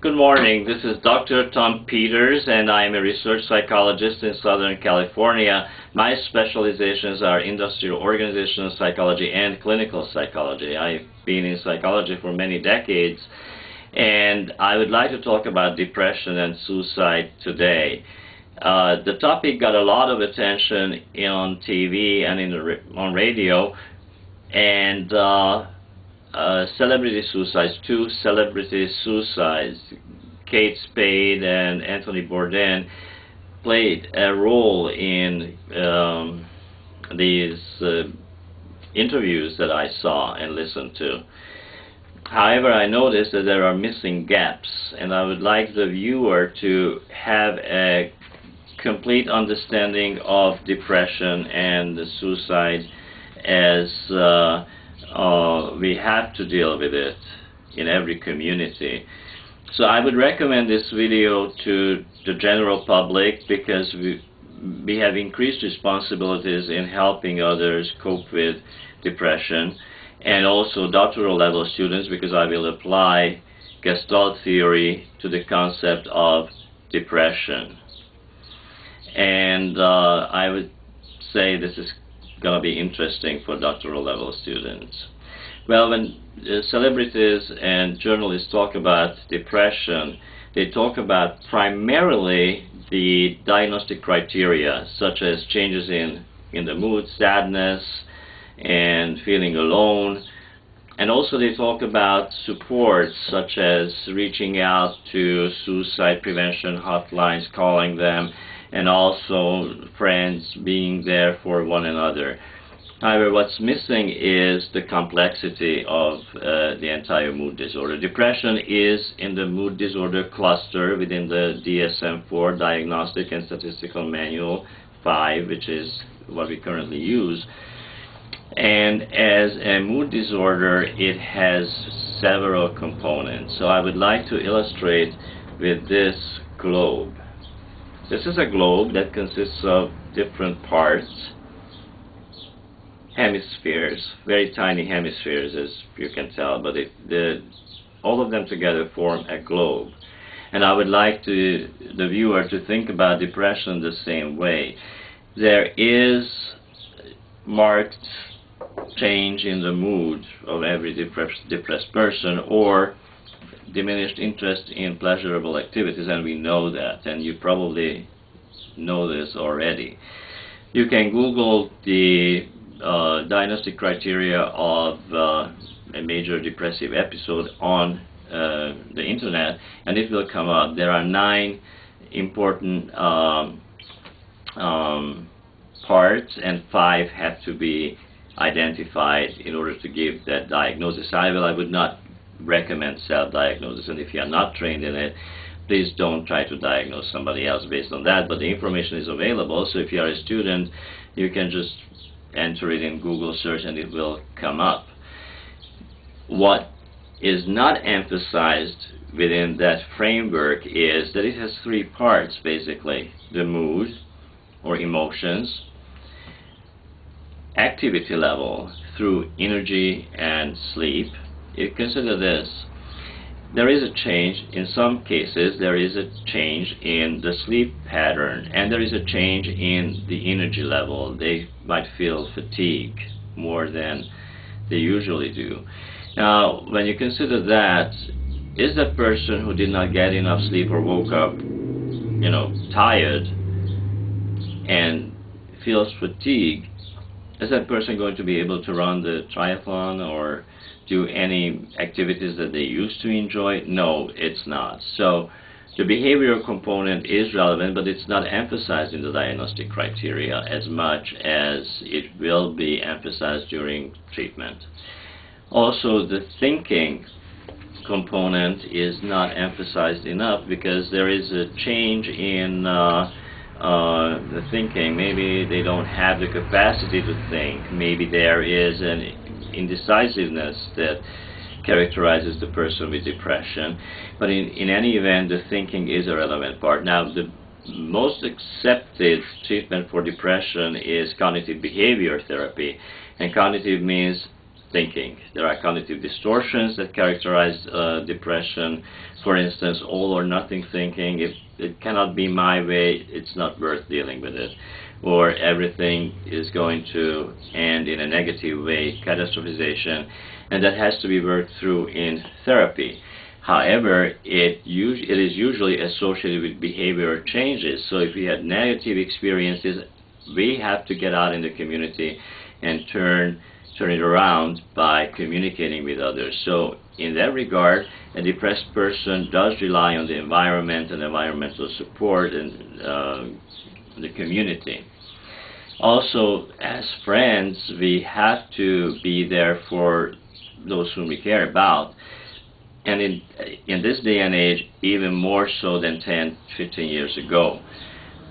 Good morning. This is Dr. Tom Peters, and I am a research psychologist in Southern California. My specializations are industrial organizational psychology and clinical psychology. I've been in psychology for many decades, and I would like to talk about depression and suicide today. The topic got a lot of attention on TV and on radio, and celebrity suicides, two celebrity suicides, Kate Spade and Anthony Bourdain, played a role in these interviews that I saw and listened to. However, I noticed that there are missing gaps, and I would like the viewer to have a complete understanding of depression and the suicide, as we have to deal with it in every community. So I would recommend this video to the general public because we have increased responsibilities in helping others cope with depression, and also doctoral level students, because I will apply Gestalt theory to the concept of depression. And I would say this is going to be interesting for doctoral level students. Well, when celebrities and journalists talk about depression, they talk about primarily the diagnostic criteria, such as changes in the mood, sadness, and feeling alone. And also they talk about support, such as reaching out to suicide prevention hotlines, calling them, and also friends being there for one another. However, what's missing is the complexity of the entire mood disorder. Depression is in the mood disorder cluster within the DSM-4, Diagnostic and Statistical Manual 5, which is what we currently use. And as a mood disorder, it has several components. So I would like to illustrate with this globe. This is a globe that consists of different parts, hemispheres, very tiny hemispheres, as you can tell, but all of them together form a globe. And I would like the viewer to think about depression the same way. There is marked change in the mood of every depressed person, or diminished interest in pleasurable activities, and we know that, and you probably know this already. You can Google the diagnostic criteria of a major depressive episode on the internet, and it will come up. There are 9 important parts, and 5 have to be identified in order to give that diagnosis. I would not recommend self-diagnosis, and if you are not trained in it, please don't try to diagnose somebody else based on that, but the information is available, so if you are a student, you can just enter it in Google search and it will come up. What is not emphasized within that framework is that it has 3 parts, basically: the mood or emotions, activity level through energy and sleep. You consider this. There is a change, in some cases, there is a change in the sleep pattern, and there is a change in the energy level. They might feel fatigue more than they usually do. Now, when you consider that, is that person who did not get enough sleep or woke up, tired and feels fatigue, is that person going to be able to run the triathlon or do any activities that they used to enjoy? No, it's not. So the behavioral component is relevant, but it's not emphasized in the diagnostic criteria as much as it will be emphasized during treatment. Also, the thinking component is not emphasized enough because there is a change in the thinking. Maybe they don't have the capacity to think. Maybe there is an indecisiveness that characterizes the person with depression. But in any event, the thinking is a relevant part. Now, the most accepted treatment for depression is cognitive behavior therapy. And cognitive means thinking. There are cognitive distortions that characterize depression. For instance, all or nothing thinking. If it cannot be my way, it's not worth dealing with it. Or everything is going to end in a negative way, catastrophization, and that has to be worked through in therapy. However, it is usually associated with behavioral changes. So if we had negative experiences, we have to get out in the community and turn it around by communicating with others. So in that regard, a depressed person does rely on the environment and environmental support and the community. Also, as friends, we have to be there for those whom we care about. And in this day and age, even more so than 10, 15 years ago.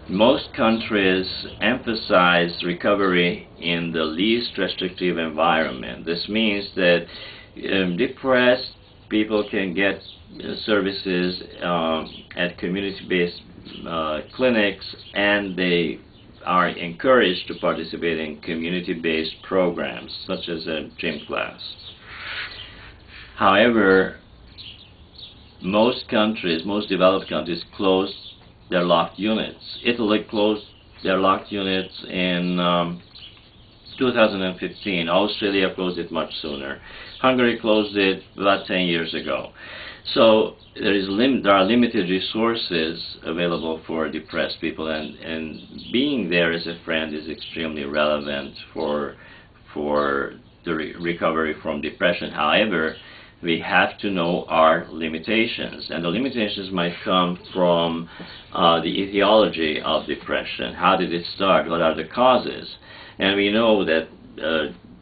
Most countries emphasize recovery in the least restrictive environment. This means that depressed people can get services at community-based clinics, and they are encouraged to participate in community-based programs, such as a gym class. However, most countries, most developed countries, closed their locked units. Italy closed their locked units in 2015. Australia closed it much sooner. Hungary closed it about 10 years ago. So there are limited resources available for depressed people, and being there as a friend is extremely relevant for the recovery from depression. However, we have to know our limitations, and the limitations might come from the etiology of depression. How did it start? What are the causes? And we know that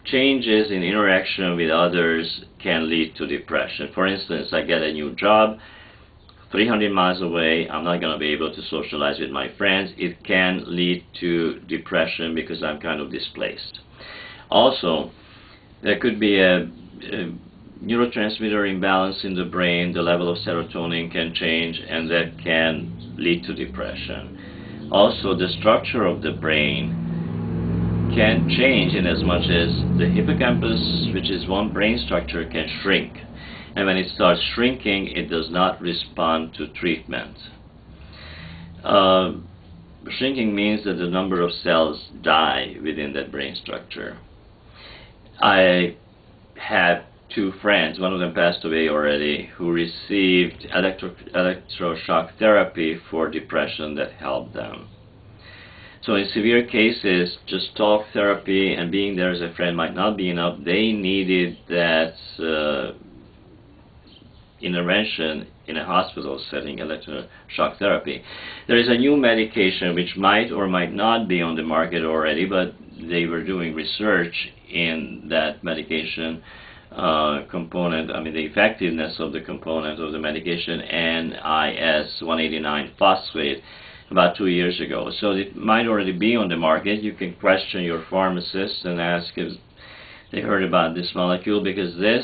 changes in interaction with others can lead to depression. For instance, I get a new job 300 miles away. I'm not going to be able to socialize with my friends. It can lead to depression because I'm kind of displaced. Also, there could be a neurotransmitter imbalance in the brain. The level of serotonin can change, and that can lead to depression. Also, the structure of the brain can change in as much as the hippocampus, which is one brain structure, can shrink. And when it starts shrinking, it does not respond to treatment. Shrinking means that the number of cells die within that brain structure. I had two friends, one of them passed away already, who received electroshock therapy for depression that helped them. So in severe cases, just talk therapy and being there as a friend might not be enough. They needed that intervention in a hospital setting, electroshock therapy. There is a new medication which might or might not be on the market already, but they were doing research in that medication component, the effectiveness of the component of the medication, NIS 189 phosphate, about 2 years ago. So it might already be on the market. You can question your pharmacist and ask if they heard about this molecule, because this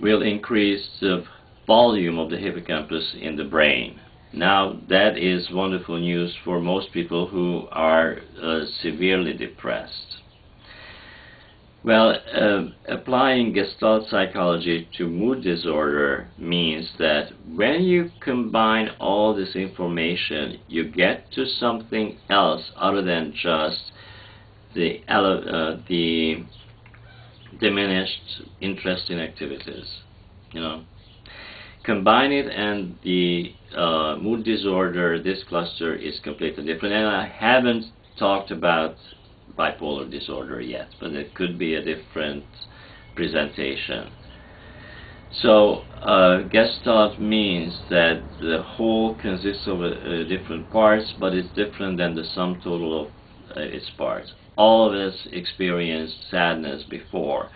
will increase the volume of the hippocampus in the brain. Now, that is wonderful news for most people who are severely depressed. Well, applying Gestalt psychology to mood disorder means that when you combine all this information, you get to something else other than just the diminished interest in activities. Combine it, and the mood disorder, this cluster, is completely different. And I haven't talked about bipolar disorder yet, but it could be a different presentation. So Gestalt means that the whole consists of different parts, but it's different than the sum total of its parts. All of us experienced sadness before.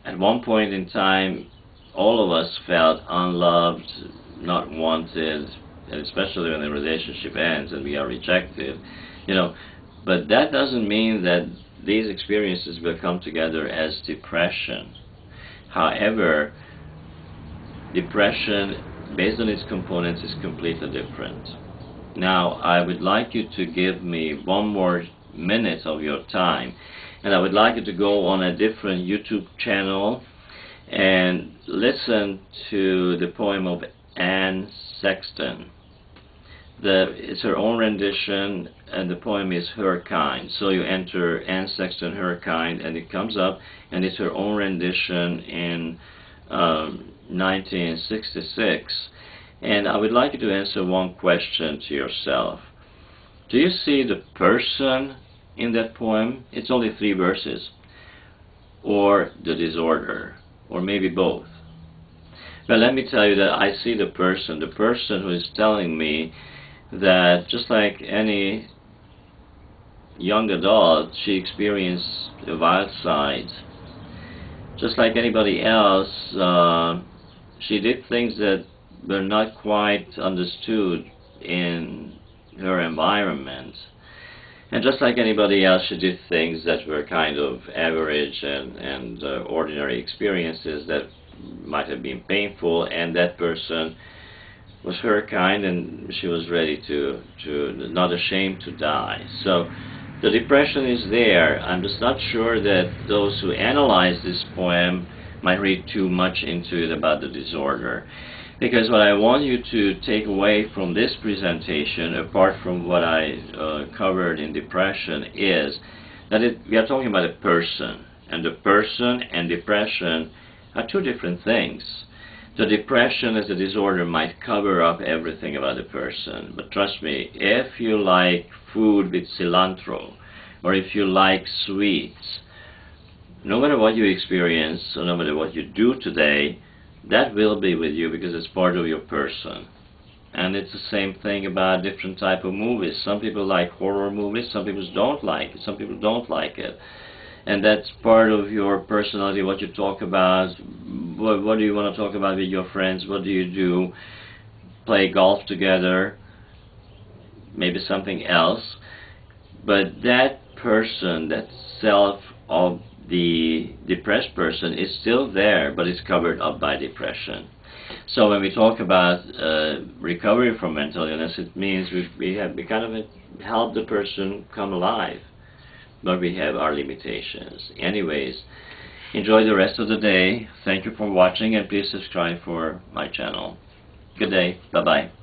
At one point in time, all of us felt unloved, not wanted, and especially when the relationship ends and we are rejected. But that doesn't mean that these experiences will come together as depression. However, depression, based on its components, is completely different. Now, I would like you to give me one more minute of your time And I would like you to go on a different YouTube channel and listen to the poem of Anne Sexton. It's her own rendition, and the poem is Her Kind. So you enter Anne Sexton, Her Kind, and it comes up, and it's her own rendition in 1966. And I would like you to answer one question to yourself. Do you see the person in that poem? It's only 3 verses. Or the disorder, or maybe both. But let me tell you that I see the person who is telling me that just like any young adult, she experienced the wild side. Just like anybody else, she did things that were not quite understood in her environment. And just like anybody else, she did things that were kind of average and ordinary experiences that might have been painful, and that person was her kind, and she was ready to not ashamed to die. So the depression is there. I'm just not sure that those who analyze this poem might read too much into it about the disorder. Because what I want you to take away from this presentation, apart from what I covered in depression, is that we are talking about a person. And the person and depression are 2 different things. The depression as a disorder might cover up everything about the person. But trust me, if you like food with cilantro, or if you like sweets, no matter what you experience, or no matter what you do today, that will be with you because it's part of your person. And it's the same thing about different type of movies. Some people like horror movies, some people don't like it, some people don't like it. And that's part of your personality, what you talk about, what do you want to talk about with your friends, what do you do, play golf together, maybe something else. But that person, that self of the depressed person is still there, but it's covered up by depression. So when we talk about recovery from mental illness, it means we kind of help the person come alive, but we have our limitations. Anyways, enjoy the rest of the day. Thank you for watching, and please subscribe for my channel. Good day. Bye-bye.